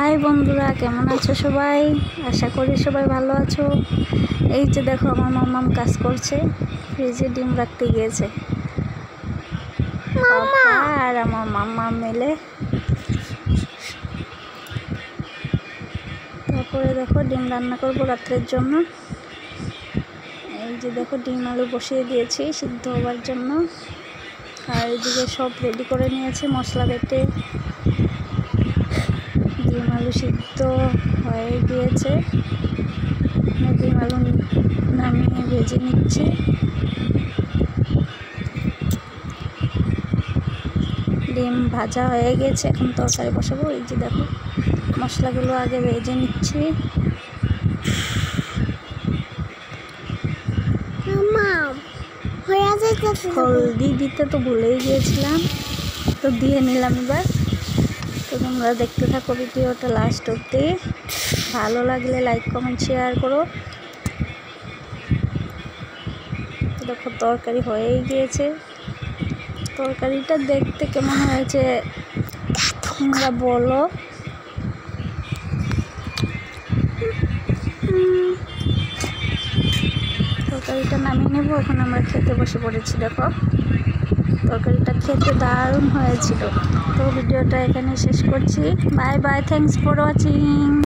High বন্ধুরা, কেমন আছো সবাই? আশা করি সবাই ভালো আছো। এই যে দেখো, আমার মাম্মাম কাজ করছে, ফ্রিজে ডিম রাখতে গিয়েছে। পাপা আর আমার মাম্মাম মিলে। তারপরে দেখো, ডিম রান্না করবো রাত্রের জন্য। এই যে দেখো, ডিম আলু বসিয়ে দিয়েছি সিদ্ধ হওয়ার জন্য। আর এদিকে সব রেডি করে নিয়েছি, মশলা বেটে। ডিম আলু সিদ্ধ হয়ে গিয়েছে, ডিম আলু নামিয়ে ভেজে নিচ্ছি। ডিম ভাজা হয়ে গেছে, এখন তরকারি বসাবো। এই যে দেখো, মশলাগুলো আগে ভেজে নিচ্ছি। হলদি দিতে তো ভুলেই গিয়েছিলাম, তো দিয়ে নিলাম এবার। তো তোমরা দেখতে থাকো ভিডিওটা লাস্ট অবধি। ভালো লাগলে লাইক কমেন্ট শেয়ার করো। দেখো, তরকারি হয়েই গিয়েছে। তরকারিটা দেখতে কেমন হয়েছে তোমরা বলো। তরকারিটা নামিয়ে নেব, এখন আমরা খেতে বসে পড়েছি। দেখো, তরকারিটা খেতে দারুণ হয়েছিল। তো ভিডিওটা এখানে শেষ করছি। Bye bye, thanks for watching.